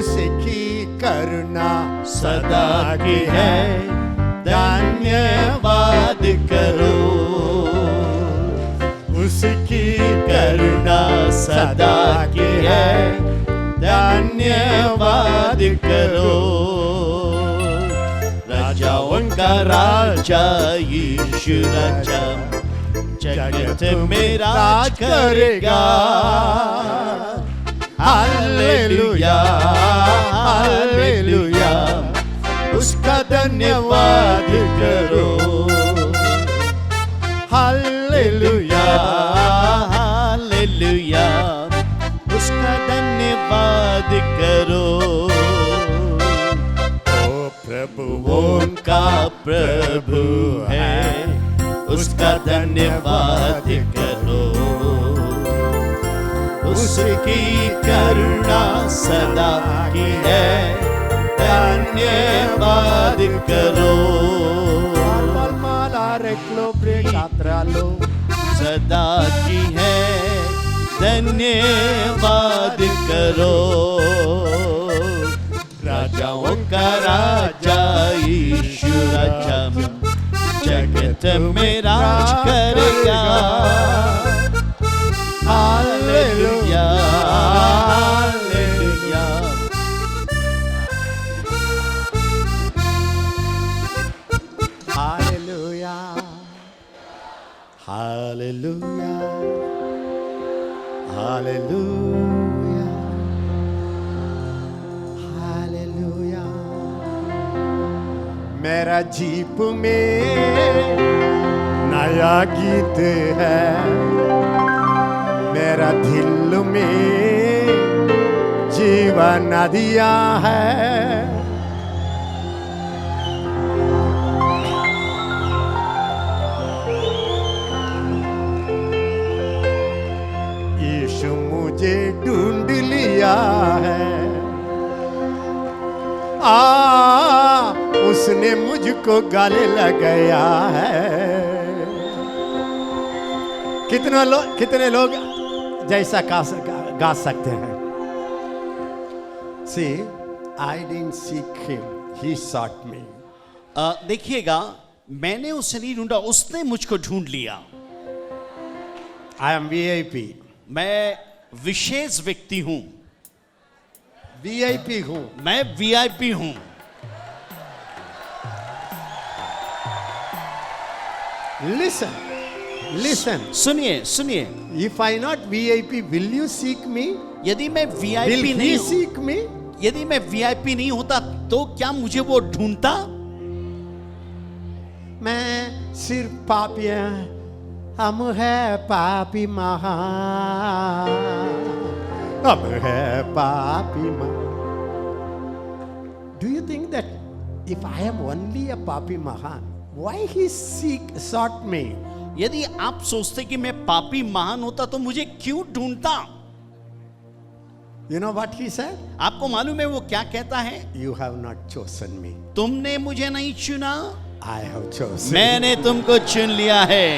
उसकी करुणा सदा की है, धन्यवाद करो। उसकी करुणा सदा की है, धन्यवाद करो। राजाओं का राजा यीशु राजा जगत में राज करेगा। हालेलुया हालेलुया, उसका धन्यवाद करो। हालेलुया हालेलुया, उसका धन्यवाद करो। ओ प्रभु वो उनका प्रभु है, उसका धन्यवाद करो। उसकी करुणा सदा की है, धन्यवाद करो। सदा की है, धन्यवाद करो। राजाओं का राजा यीशु राजा जगत में राज करेगा। Hallelujah hallelujah, hallelujah hallelujah hallelujah hallelujah. मेरा जीप में नया गीत है, मेरा दिल में जीवन नदियाँ है। यीशु मुझे ढूंढ लिया है, उसने मुझको गले लगाया है। कितने लोग जैसा गा सकते हैं? See, I didn't seek him, he sought me. देखिएगा, मैंने उसे नहीं ढूंढा, उसने मुझको ढूंढ लिया। I am VIP. मैं विशेष व्यक्ति हूं, VIP हूं, मैं VIP हूं। Listen, listen. सुनिए सुनिए, If I not VIP, will you seek me? यदि मैं Will VIP he नहीं हूं, seek me? यदि मैं VIP नहीं होता तो क्या मुझे वो ढूंढता? मैं सिर्फ पापी, हम है पापी महान, हम है पापी महान। Do you think that if I am only a papi mahan, why he sought me? यदि आप सोचते कि मैं पापी महान होता तो मुझे क्यों ढूंढता? You know what he said? आपको मालूम है वो क्या कहता है? You have not chosen me. तुमने मुझे नहीं चुना, I have chosen. मैंने तुमको चुन लिया है।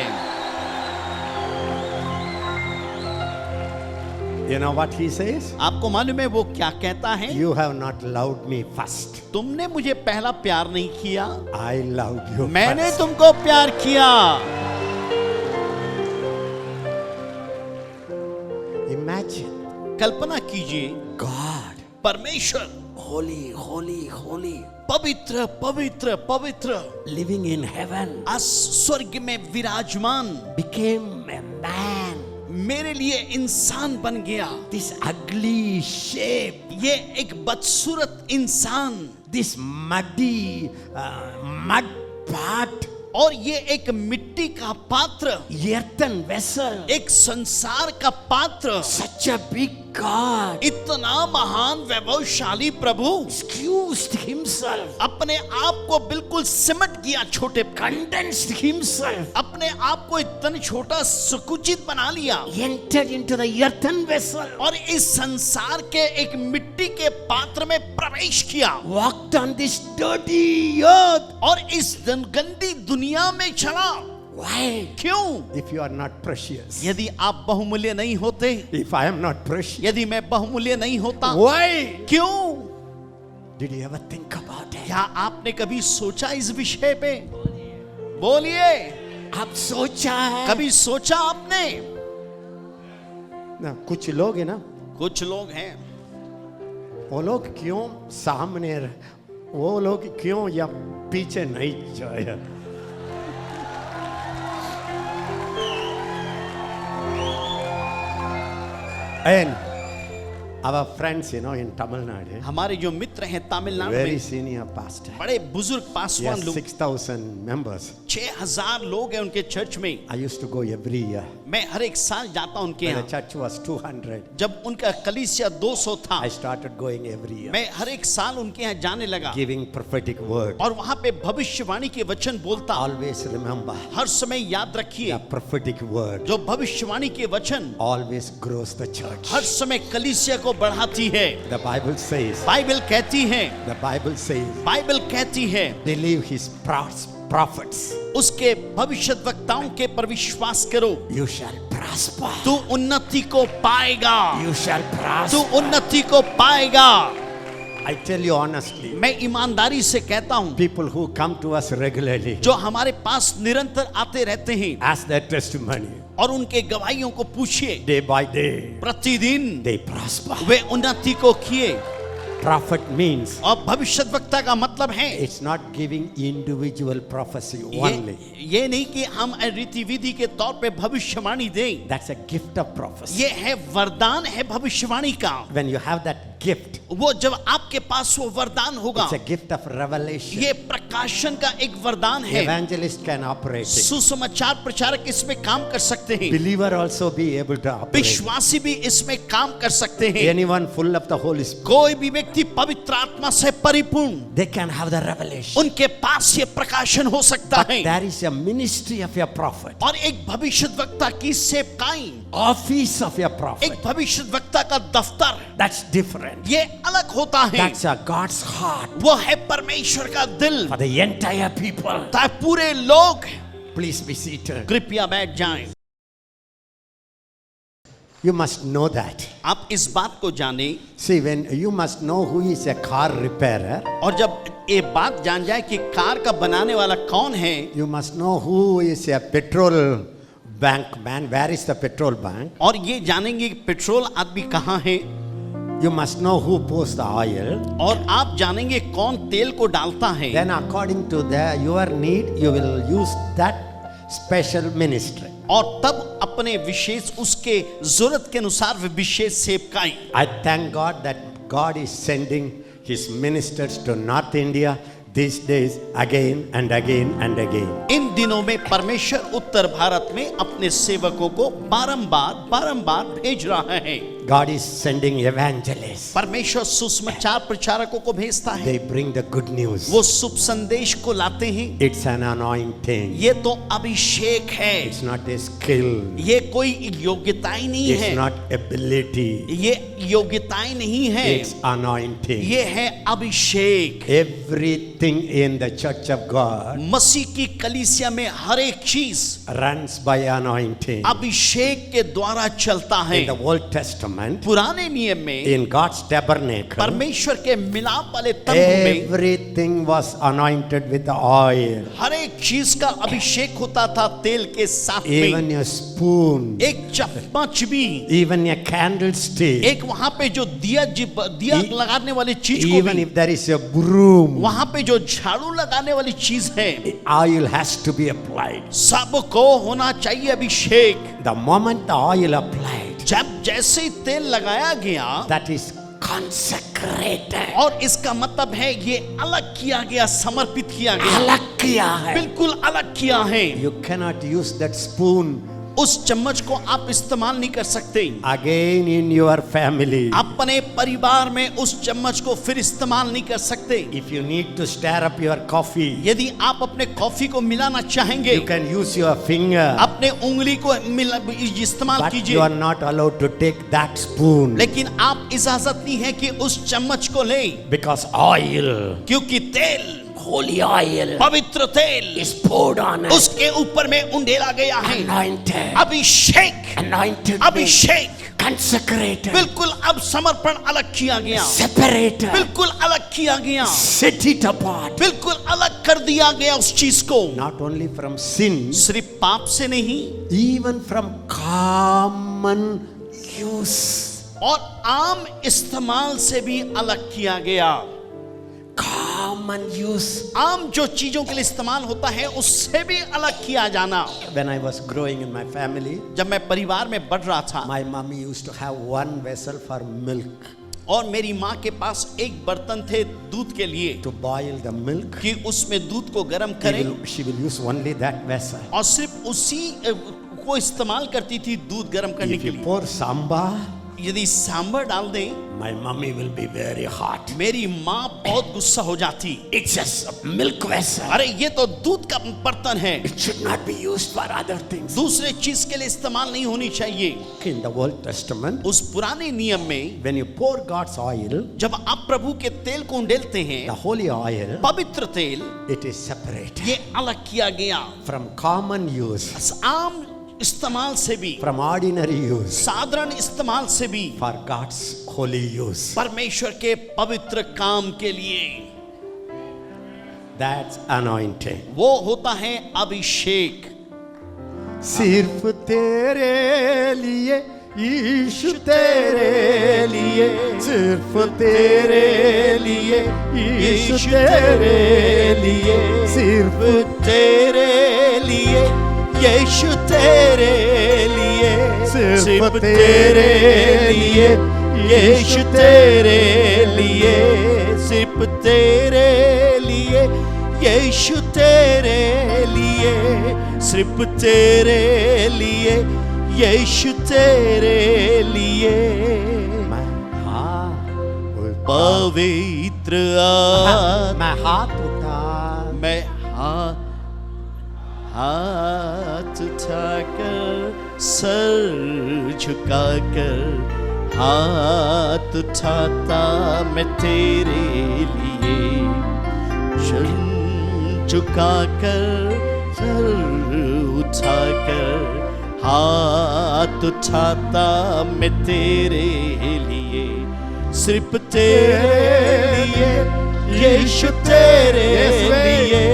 You know what he says? आपको मालूम है वो क्या कहता है? You have not loved me first. तुमने मुझे पहला प्यार नहीं किया, I loved you मैंने first. तुमको प्यार किया। Imagine कल्पना कीजिए, God, परमेश्वर holy, holy, holy, पवित्र पवित्र पवित्र living in heaven, आज स्वर्ग में विराजमान became a man. मेरे लिए इंसान बन गया। This ugly shape, ये एक बदसूरत इंसान, this muddy mud pot, और ये एक मिट्टी का पात्र, earthen vessel, एक संसार का पात्र, such a big God, इतना महान वैभवशाली प्रभु excused himself, अपने आप को बिल्कुल सिमट गया, छोटे condensed himself, अपने आप को इतना छोटा संकुचित बना लिया, entered into the earthen vessel, और इस संसार के एक मिट्टी के पात्र में प्रवेश किया, walked on this dirty earth. और इस गंदी दुनिया में चला। Why? क्यों? If you are not precious, यदि आप बहुमूल्य नहीं होते, if I am not precious, यदि मैं बहुमूल्य नहीं होता, why? क्यों? Did you ever think about it? क्या आपने कभी सोचा इस विषय पे? बोलिए, आप सोचा है? कभी सोचा आपने? ना कुछ लोग है ना, कुछ लोग हैं, वो लोग क्यों सामने वो लोग क्यों या पीछे नहीं जाए? And our friends, you know, in Tamil Nadu, हमारे जो मित्र हैं तमिलनाडु very में, senior pastor. बड़े बुजुर्ग He पासवान has लोग, 6,000 members. 6,000 लोग हैं उनके चर्च में। I used to go every year. मैं हर एक साल जाता उनके When the यहाँ। church was 200, जब उनका कलीसिया 200 था, I started going every year, मैं हर एक साल उनके यहाँ जाने लगा giving prophetic word. और वहाँ पे भविष्यवाणी के वचन बोलता। Always remember, हर समय याद रखिए, the prophetic word जो भविष्यवाणी के वचन always grows the church. हर समय कलीसिया को बढ़ाती है। The Bible says, बाइबल कहती है, the Bible says, बाइबल कहती है, believe his prophets, उसके भविष्यद्वक्ताओं के पर विश्वास करो, you shall prosper. तू उन्नति को पाएगा, You shall तू prosper. उन्नति को पाएगा। I tell you honestly, मैं ईमानदारी से कहता हूँ, people who come to us regularly, जो हमारे पास निरंतर आते रहते हैं ask their testimony, और उनके गवाहियों को पूछिए, day by day, प्रतिदिन they prosper. वे उन्नति को किए। Prophet means और भविष्यद्वक्ता का मतलब है, it's not giving individual prophecy only. ये नहीं कि हम रीति विधि के तौर पे भविष्यवाणी दें। That's a gift of prophecy. ये है वरदान है भविष्यवाणी का। When you have that gift, वो जब आपके पास वो वरदान होगा, it's a gift of revelation. ये प्रकाशन का एक वरदान है। Evangelist can operate it. सुसमाचार प्रचारक इसमें काम कर सकते हैं, Believer also be able to operate. विश्वासी भी इसमें काम कर सकते हैं। Anyone full of the Holy Spirit, कोई भी व्यक्ति पवित्र आत्मा से परिपूर्ण, they can have the revelation. उनके पास ये प्रकाशन हो सकता But है। there is a ministry of your prophet, और एक भविष्यद्वक्ता की सेवकाई, office of your prophet. एक भविष्यद्वक्ता का दफ्तर, That's different. ये अलग होता है। That's a God's heart वो है परमेश्वर का दिल, for the entire people. ताकि पूरे लोग। Please be seated. कृपया बैठ जाएं। You must know that. आप इस बात को जाने, See, when you must know who is a car repairer, और जब ये बात जान जाए कि कार का बनाने वाला कौन है, you must know who is a petrol bank man. Where is the petrol bank? और ये जानेंगे कि पेट्रोल आदमी कहाँ है, You must know who pours the oil. और आप जानेंगे कौन तेल को डालता है। Then according to your need, you will use that special ministry. और तब अपने विशेष उसके जरूरत के अनुसार वे विशेष सेवकाई। I thank God that God is sending his ministers to North India these days again and again and again. इन दिनों में परमेश्वर उत्तर भारत में अपने सेवकों को बारंबार भेज रहा है। God is sending evangelists. परमेश्वर सुसमाचार प्रचारकों को भेजता है, They bring the good news. वो शुभ संदेश को लाते हैं। It's an anointing. ये तो अभिषेक है, It's not a skill. ये कोई योग्यताएं नहीं It's है, not ability. ये योग्यताएं नहीं है, It's anointing. ये है अभिषेक। Everything in the church of God मसीह की कलीसिया में हर एक चीज runs by anointing. अभिषेक के द्वारा चलता है। In the Old Testament, पुराने नियम में in God's tabernacle, परमेश्वर के मिलाप वाले तंबू में everything was anointed with the oil. हर एक चीज का अभिषेक होता था तेल के साथ में। Even a spoon, एक चम्मच भी, even a candlestick, एक वहां पे जो दिया लगाने वाली चीज को even भी, if there is a broom, वहां पे जो झाड़ू लगाने वाली चीज है, oil has to be applied. सबको होना चाहिए अभिषेक। The moment the oil applied, जब जैसे ही तेल लगाया गया, that is consecrated. और इसका मतलब है ये अलग किया गया, समर्पित किया गया, अलग किया है. बिल्कुल अलग किया है। You cannot use that spoon उस चम्मच को आप इस्तेमाल नहीं कर सकते again in your family. अपने परिवार में, उस चम्मच को फिर इस्तेमाल नहीं कर सकते। If you need to stir up your coffee, यदि आप अपने कॉफी को मिलाना चाहेंगे, you can use your finger, अपने उंगली को इस्तेमाल but you कीजिए, are not allowed to take that spoon लेकिन आप इजाजत नहीं है कि उस चम्मच को लें, because oil, क्योंकि तेल, holy oil, पवित्र तेल is poured on it. उसके ऊपर में उंडेला गया है। Anointed, अभिषेक, anointed, अभिषेक, consecrated, बिल्कुल अब समर्पण अलग किया गया, separated, बिल्कुल अलग किया गया, set it apart. बिल्कुल अलग कर दिया गया उस चीज को। Not only from sin, सिर्फ पाप से नहीं, even from common use. और आम इस्तेमाल से भी अलग किया गया। Common use. आम जो चीजों के लिए इस्तेमाल होता है उससे भी अलग किया जाना। When I was growing in my family, जब मैं परिवार में बढ़ रहा था my mommy used to have one vessel for milk, और मेरी माँ के पास एक बर्तन थे दूध के लिए to boil the milk. कि उसमें दूध को गर्म करे, She will use only that vessel. और सिर्फ उसी को इस्तेमाल करती थी दूध गर्म करने If के you लिए। pour sambar, यदि सांभर डाल दें, my mommy will be very hot. मेरी माँ बहुत गुस्सा हो जाती। It's just a milk vessel. अरे ये तो दूध का बर्तन है, It should not be used for other things. दूसरे चीज के लिए इस्तेमाल नहीं होनी चाहिए। In the Old Testament, उस पुराने नियम में when you pour God's oil, जब आप प्रभु के तेल को उंडेलते हैं, the holy oil, पवित्र तेल, it is separated ये अलग किया गया from common use, आम इस्तेमाल से भी, from ordinary use, साधारण इस्तेमाल से भी, for God's holy use. परमेश्वर के पवित्र काम के लिए। That's anointing. वो होता है अभिषेक। सिर्फ तेरे लिए यीशु, तेरे लिए, सिर्फ तेरे लिए यीशु, तेरे लिए, सिर्फ तेरे लिए यीशु, तेरे लिए, सिर्फ तेरे लिए यीशु, तेरे लिए, सिर्फ तेरे लिए यीशु, तेरे लिए, सिर्फ तेरे लिए यीशु, तेरे लिए। पवित्र मैं हाथ उठा, मैं हाथ उठाकर, सर झुकाकर, हाथ उठाता मैं तेरे लिए, सर झुकाकर, सर उठाकर, हाथ उठाता मैं तेरे लिए, सिर्फ तेरे लिए यीशु, तेरे लिए,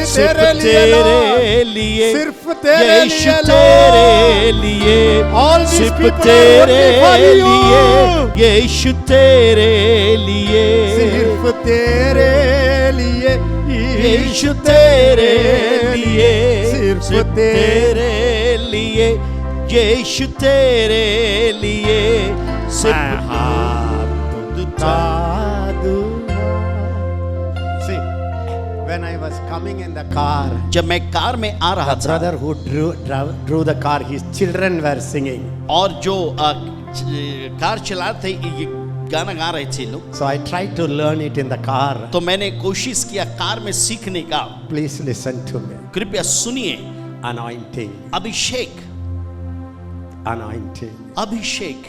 सिर्फ तेरे लिए, सिर्फ तेरे यीशु, लिए, तेरे लिए, सिर्फ तेरे लिए, यीशु, तेरे लिए, सिर्फ तेरे लिए यीशु, तेरे लिए, सिर्फ तेरे लिए, यीशु, तेरे लिए, सिर्फ हाथ उठा दूंगा। See, when I was coming in the car, जब मैं कार में आ रहा the था, brother who drew the car, his children were singing. और जो कार चला थे ये गाना गा रहे थे लोग, So I tried to learn it in the car. तो मैंने कोशिश किया कार में सीखने का। Please listen to me. कृपया सुनिए। Anointing, अभिषेक, anointing, अभिषेक,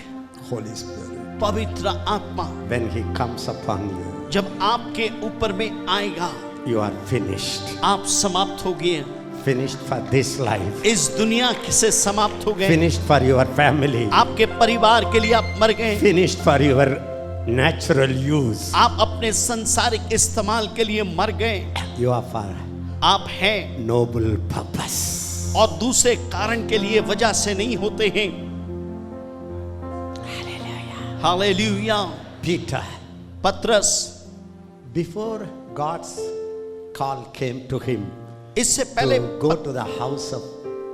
Holy Spirit. पवित्र आत्मा When he comes upon you, जब आपके ऊपर में आएगा, you are finished. आप समाप्त हो गए, Finished for this life. इस दुनिया से समाप्त हो गए, Finished for your family. आपके परिवार के लिए आप मर गए, Finished for your natural use. आप अपने संसारिक इस्तेमाल के लिए मर गए, You are for आप हैं noble purpose. और दूसरे कारण के लिए वजह से नहीं होते हैं। हालेलुया। Peter, पत्रस, before God's call came to him इससे पहले to go to the house of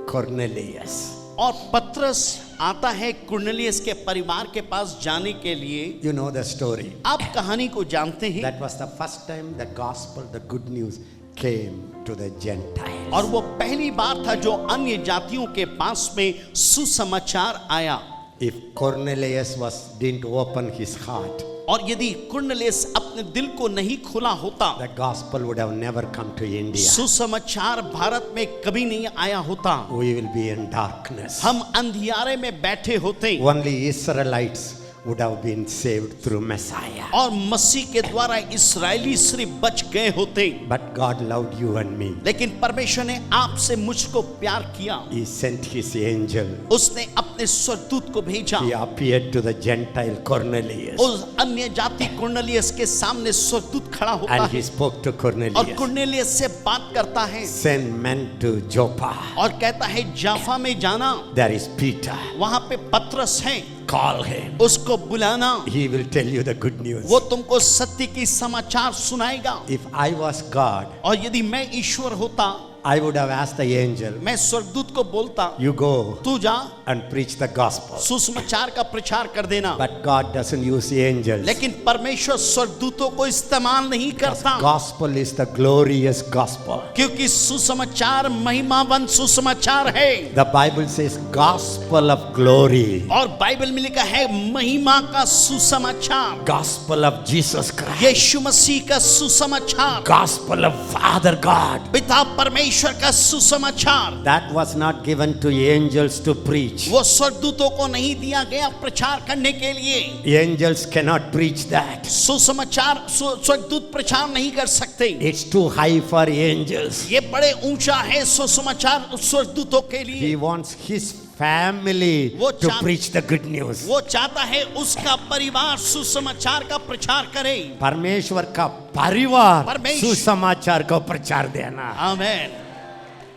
Cornelius. और पत्रस आता है कुर्नेलियस के परिवार के पास जाने के लिए। You know the story. आप कहानी को जानते हैं। That was the first time the gospel, the good news came to the Gentiles. और वो पहली बार था जो अन्य जातियों के पास में सुसमाचार आया। If Cornelius didn't open his heart, और यदि कुर्नेलियस अपने दिल को नहीं खुला होता, the gospel would have never come to India. सुसमाचार भारत में कभी नहीं आया होता। We will be in darkness. हम अंधियारे में बैठे होते। Only Israelites would have been saved through Messiah. और मसीह के द्वारा इस्राएली सिर्फ बच गए होते, But God loved you and me. लेकिन परमेश्वर ने आपसे मुझको प्यार किया। He sent his angel. उसने अपने स्वर्गदूत को भेजा। He appeared to the Gentile Cornelius. उस अन्य जाति कुरनेलियस के सामने स्वर्गदूत खड़ा होता And he है spoke to और Cornelius. कुरनेलियस से बात करता है Send men to Joppa. और कहता है जाफा में जाना, There is Peter. वहां पे पतरस है, Call him. उसको बुलाना, He will tell you the good news. वो तुमको सत्य की समाचार सुनाएगा। If I was God, और यदि मैं ईश्वर होता, I would have asked the angel, मैं स्वर्गदूत को बोलता, you go तू जा and preach the gospel. सुसमाचार का प्रचार कर देना। But God doesn't use the angels. लेकिन परमेश्वर स्वर्गदूतों को इस्तेमाल नहीं करता, Gospel is the glorious gospel. क्योंकि सुसमाचार महिमावंत सुसमाचार है। The Bible says gospel of glory. और बाइबल में लिखा है महिमा का सुसमाचार, Gospel of Jesus Christ. यीशु मसीह का सुसमाचार, Gospel of Father God. पिता परमेश्वर का सुसमाचार। That was not given to angels to preach. वो स्वर्गदूतों को नहीं दिया गया प्रचार करने के लिए। Angels cannot preach that. सुसमाचार स्वर्गदूत प्रचार नहीं कर सकते, It's too high for angels. ये बड़े ऊंचा है सुसमाचार स्वर्गदूतों के लिए। He wants his family वो to चाह- preach the good news. वो चाहता है उसका परिवार सुसमाचार का प्रचार करे। परमेश्वर का परिवार परमेश्वर- सुसमाचार को प्रचार देना। आमेन।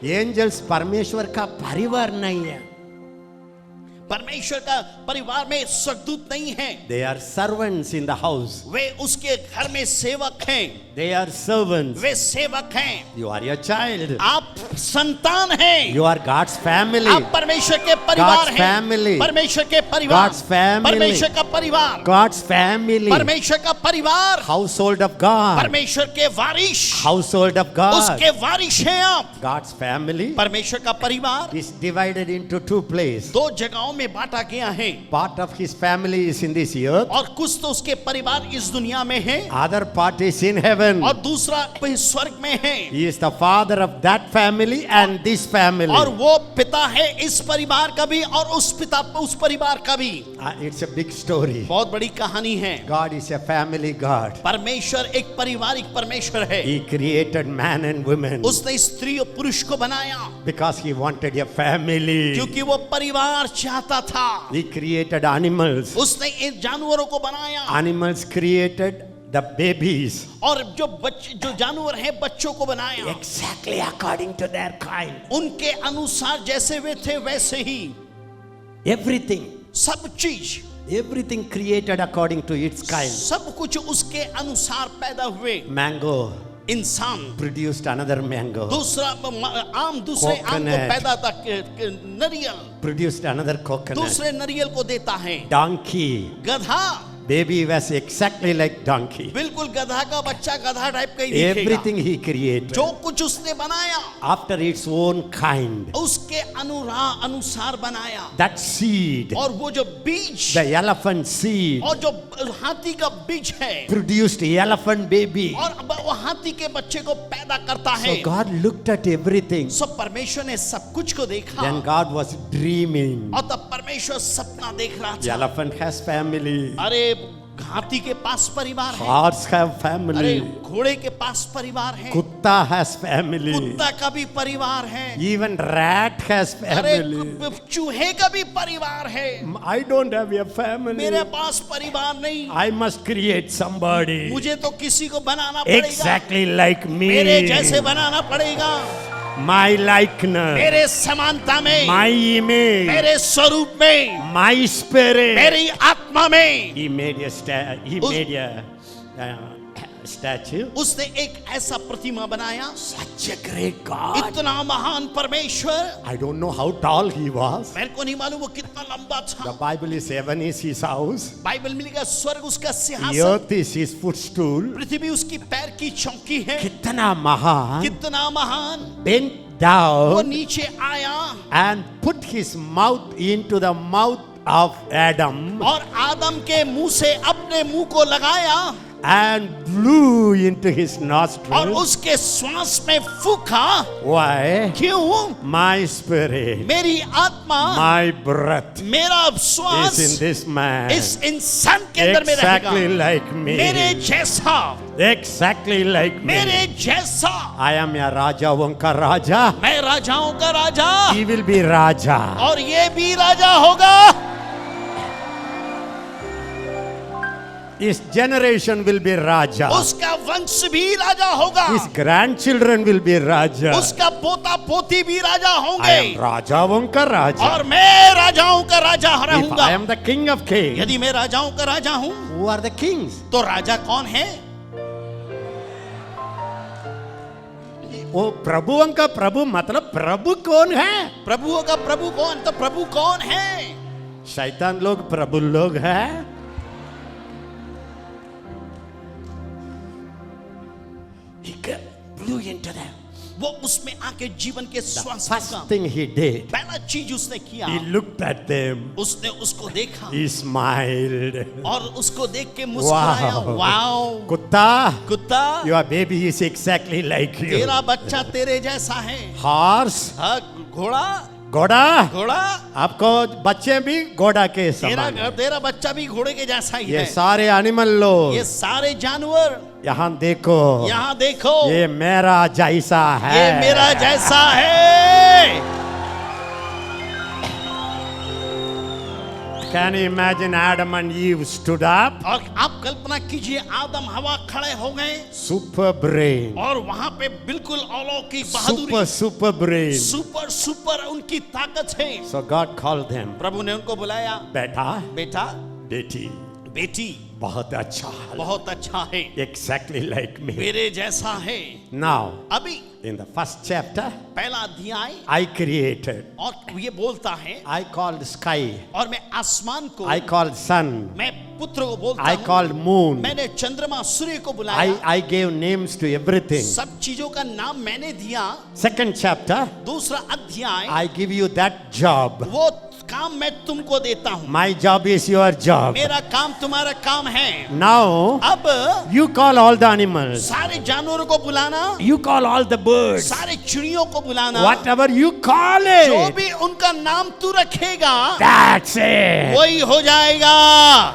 एंजल्स परमेश्वर का परिवार नहीं है। परमेश्वर का परिवार में स्वर्गदूत नहीं है, They are servants in the house. वे उसके घर में सेवक हैं, They are servants. वे सेवक हैं। You are your child. आप संतान हैं, You are God's family. आप परमेश्वर के परिवार God's हैं। family. परमेश्वर के परिवार, God's family. परमेश्वर का परिवार, God's family. परमेश्वर का परिवार, Household of God. परमेश्वर के वारिश, Household of God. उसके वारिश हैं आप। God's family परमेश्वर का परिवार is divided into two places. दो जगहों में बांटा गया है, Part of his family is in this earth. और कुछ तो उसके परिवार इस दुनिया में है Other part is in heaven. और दूसरा स्वर्ग में है। He is the father of that family and this family. और वो पिता है इस परिवार का भी और उस परिवार का भी। It's a big story. बहुत बड़ी कहानी है। God is a family God. परमेश्वर एक पारिवारिक परमेश्वर है। He created man and women उसने स्त्री और पुरुष को बनाया because he wanted a family. क्योंकि वो परिवार चाहता था। He created animals. उसने इन जानवरों को बनाया Animals created the babies और जो जानवर हैं बच्चों को बनाया exactly according to their kind. उनके अनुसार, जैसे वे थे वैसे ही। Everything, सब चीज, everything created according to its kind. सब कुछ उसके अनुसार पैदा हुए। Mango इंसान produced another mango. दूसरा आम, दूसरे आम को Coconut. पैदा था। नरियल Produced another coconut. दूसरे नरियल को देता है। Donkey. गधा, Baby was exactly like donkey. बिल्कुल गधा का बच्चा गधा टाइप का ही दिखेगा। Everything he created जो कुछ उसने बनाया after its own kind. उसके अनुसार बनाया। That seed, और वो जो बीज the elephant seed, और जो हाथी का बीज है produced elephant baby. और अब वो हाथी के बच्चे को पैदा करता है। So God looked at everything. सब परमेश्वर ने सब कुछ को देखा Then God was dreaming. और तब परमेश्वर सपना देख रहा The था। elephant has family. अरे हाथी के पास परिवार है, Horse have अरे family. घोड़े के पास परिवार है, Kutta has family. कुत्ता का भी परिवार है, Even rat has अरे family. चूहे का भी परिवार है। I don't have a family. मेरे पास परिवार नहीं, I must create somebody मुझे तो किसी को बनाना पड़ेगा, exactly like me. मेरे जैसे बनाना पड़ेगा, My likeness, मेरे समानता में, my image, मेरे स्वरूप में, my spirit. मेरी आत्मा में। He made a statue. उसने एक ऐसा प्रतिमा बनाया। Such a great God. इतना महान परमेश्वर। I don't know how tall he was. मेरे को नहीं मालूम वो कितना लंबा The था। Bible is heaven is his house. Bible में लिखा स्वर्ग उसका The सिंहासन, earth is his footstool. पृथ्वी उसकी पैर की चौकी है। कितना महान. कितना महान। Bent वो down नीचे आया and put his mouth into the mouth of Adam और आदम के मुंह से अपने मुंह को लगाया and blew into his और nostrils. उसके श्वास में फूंका। Why? क्यों? My spirit, मेरी आत्मा, my breath मेरा is in श्वास this man. इस इंसान के अंदर में रहेगा। Exactly like me. मेरे जैसा, Exactly like मेरे me. जैसा। I am a राजाओं का राजा. मैं राजाओं का राजा, He will be राजा. और ये भी राजा होगा। His generation will be राजा. उसका वंश भी राजा होगा। His grandchildren will be राजा. उसका पोता पोती भी राजा I होंगे। am राजाओं का राजा. और मैं राजाओं का राजा If रहूंगा। I am the king of kings, यदि मैं राजाओं का राजा हूँ, who are the kings? तो राजा कौन है? वो प्रभुओं का प्रभु मतलब प्रभु कौन है? प्रभुओं का प्रभु कौन? तो प्रभु कौन है? शैतान लोग प्रभु लोग हैं. He blew into them. वो उसमें आके जीवन के The श्वास first फूंका। thing he did, पहला चीज उसने किया, he looked at them. उसने उसको देखा He smiled. और उसको देख के मुस्कुराया। Wow. वाओ, कुत्ता, कुत्ता, your baby is exactly like you. तेरा बच्चा तेरे जैसा है। Horse, हाँ, घोड़ा, घोड़ा, घोड़ा, आपको बच्चे भी घोड़ा के तेरा समान हैं. तेरा बच्चा भी घोड़े के जैसा ही ये है। सारे एनिमल लोग ये सारे जानवर यहाँ देखो, यहाँ देखो, ये मेरा जैसा है. ये मेरा जैसा है। Can you imagine Adam and Eve stood up? और आप कल्पना कीजिए, आदम हवा खड़े हो गए Super brain. और वहां पे बिल्कुल अलौकिक Super, बहादुरी, super brain. सुपर सुपर उनकी ताकत है। So God called them. प्रभु ने उनको बुलाया, बेटा, बेटा, बेटी, बेटी, बहुत अच्छा है. बहुत अच्छा है, Exactly like me. मेरे जैसा है। Now, अभी in the first chapter, पहला अध्याय, I created. और ये बोलता है, I called sky. और मैं आसमान को, I called sun. मैं पुत्र को बोलता I हूँ, called moon. मैंने चंद्रमा सूर्य को बुलाया। I gave names to everything. सब चीजों का नाम मैंने दिया। Second chapter, दूसरा अध्याय, I give you that job. वो काम मैं तुमको देता हूँ। My job is your job. मेरा काम तुम्हारा काम है। Now, अब you call all the animals. सारे जानवरों को बुलाना, You call all the birds. सारे चिड़ियों को बुलाना, Whatever you call जो it, भी उनका नाम तू रखेगा, that's it. वही हो जाएगा।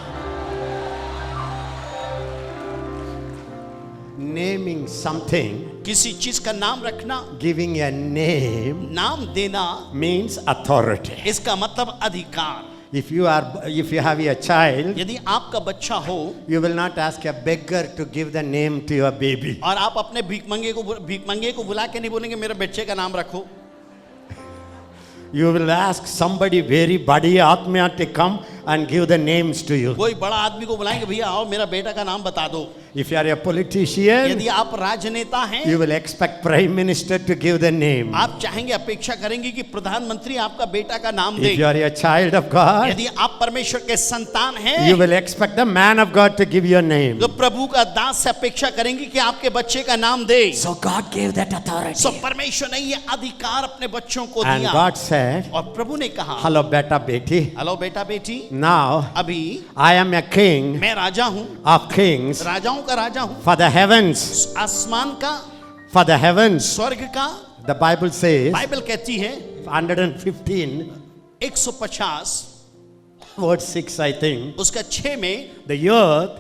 Naming something, किसी चीज का नाम रखना, giving a name नाम देना, means authority. इसका मतलब अधिकार। If you have a child, यदि आपका बच्चा हो you will not ask a beggar to give the name to your baby. और आप अपने भीख मंगे को बुला के नहीं बोलेंगे मेरे बच्चे का नाम रखो। You will ask somebody very badi atma to come and give the names to you. कोई बड़ा आदमी को बुलाएंगे, भैया आओ मेरा बेटा का नाम बता दो। If you are a politician, यदि आप राजनेता हैं, you will expect prime minister to give the name. आप चाहेंगे, अपेक्षा करेंगे कि प्रधानमंत्री आपका बेटा का नाम दे। If you are a child of God, यदि आप परमेश्वर के संतान हैं, you will expect the man of God to give your name. तो प्रभु का दास से अपेक्षा करेंगे कि आपके बच्चे का नाम दे। So God gave that authority. सो परमेश्वर ने ये अधिकार अपने बच्चों को And दिया। God said, और प्रभु ने कहा, hello beta beti, हेलो बेटा बेटी, now अभी I am a king मैं राजा हूँ, of kings राजाओं का राजा हूँ, for the heavens, आसमान का, for the heavens. स्वर्ग का। The Bible says, बाइबल कहती है 115 150 verse 6 I think, उसका 6 में, the earth,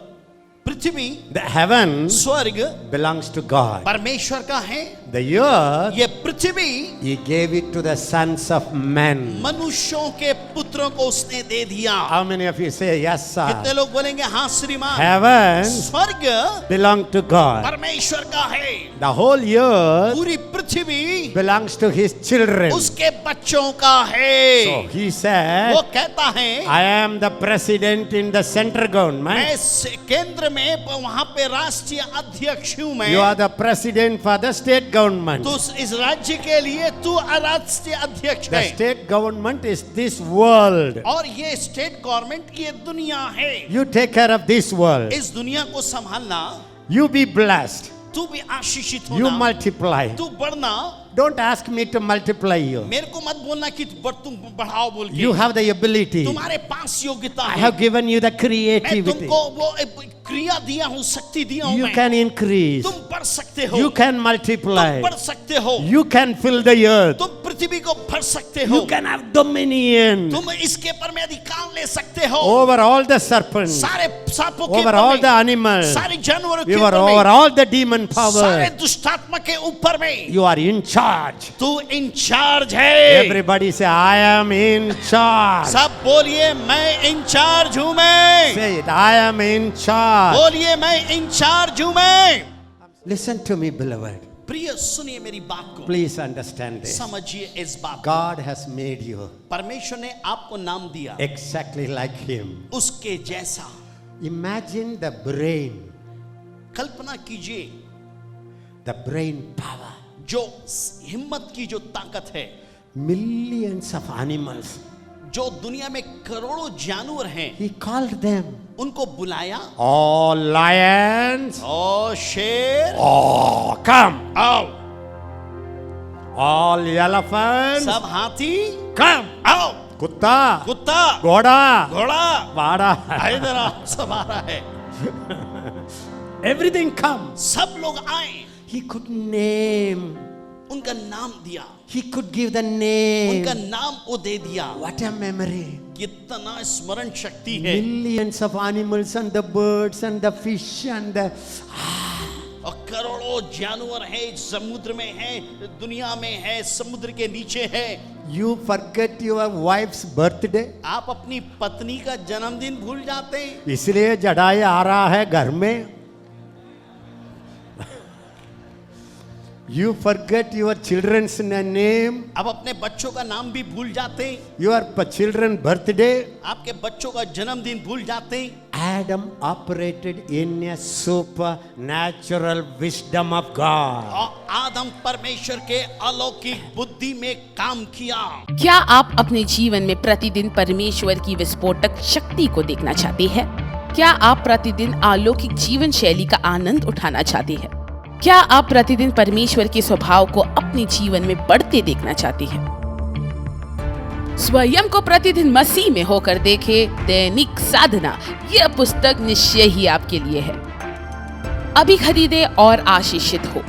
Prithvi, the heavens स्वर्ग belongs to God. परमेश्वर का है। The earth, ये पृथ्वी He gave it to the sons of men. मनुष्यों के पुत्रों को उसने दे दिया। How many of you say yes, कितने sir? लोग बोलेंगे हाँ श्रीमान? Heavens स्वर्ग belong to God. परमेश्वर का है, The whole earth पूरी पृथ्वी belongs to His children. उसके बच्चों का है। So He said, वो कहता है, I am the president in the central government. मैं केंद्र में वहां पे राष्ट्रीय अध्यक्ष हूं मैं। You are the president for the state government. तो इस राज्य के लिए तू राष्ट्रीय अध्यक्ष The है। state government is this world. और ये स्टेट गवर्नमेंट ये दुनिया है। You take care of this world. इस दुनिया को संभालना, You be blessed. तू भी आशीषित You होना, multiply. तू बढ़ना, Don't ask me to multiply you. मेरे को मत बोलना कि तुम बढ़ाओ बोल के। You have the ability. तुम्हारे पास योग्यता I है। have given you the मैं creativity. तुमको वो क्रिया दिया हूँ, शक्ति दिया हूँ You मैं। can increase. तुम बढ़ सकते हो। You can तुम multiply. बढ़ सकते हो। You can fill the earth. तुम पृथ्वी को भर सकते हो। You can have dominion तुम इसके पर में अधिकार ले सकते हो। over all the serpents, सारे सांपों के over ऊपर all में, the animals, सारे जानवरों के over ऊपर over में, all the demon सारे power. दुष्टात्मा के ऊपर में You are in charge. तू इंचार्ज है। Everybody say, I am in charge. सब बोलिए मैं इंचार्ज हूँ मैं। Say it, I am in charge. बोलिए मैं इंचार्ज हूँ मैं। Listen to me, beloved. प्रिय सुनिए मेरी बात को, Please understand this. समझिए इस बात को। God has made you परमेश्वर ने आपको नाम दिया exactly like Him. उसके जैसा। Imagine the brain, कल्पना कीजिए the brain power. जो हिम्मत की जो ताकत है, Millions of animals. जो दुनिया में करोड़ों जानवर हैं, He called them उनको बुलाया। all lions. ओ शेर Oh, come. आओ, All elephants. सब हाथी Come. आओ, कुत्ता, कुत्ता, घोड़ा, घोड़ा, वाड़ा. इधर आओ, सब आ रहा है। Everything come. सब लोग आए, He could name. उनका नाम दिया, He could give the name. उनका नाम वो दे दिया। What a memory. कितना स्मरण शक्ति है। Millions of animals and the birds and the fish and the और करोड़ों जानवर है, समुद्र में है, दुनिया में है, समुद्र के नीचे है। You forget your wife's birthday. आप अपनी पत्नी का जन्मदिन भूल जाते हैं, इसलिए जड़ाई आ रहा है घर में. You forget your children's name. आप अपने बच्चों का नाम भी भूल जाते हैं, Your children's birthday. आपके बच्चों का जन्मदिन भूल जाते हैं। Adam operated in a supernatural wisdom of God. और आदम परमेश्वर के अलौकिक बुद्धि में काम किया। क्या आप अपने जीवन में प्रतिदिन परमेश्वर की विस्फोटक शक्ति को देखना चाहते हैं? क्या आप प्रतिदिन अलौकिक जीवन शैली का आनंद उठाना चाहते हैं? क्या आप प्रतिदिन परमेश्वर के स्वभाव को अपने जीवन में बढ़ते देखना चाहते हैं? स्वयं को प्रतिदिन मसीह में होकर देखें, दैनिक साधना, यह पुस्तक निश्चय ही आपके लिए है। अभी खरीदे और आशीषित हो।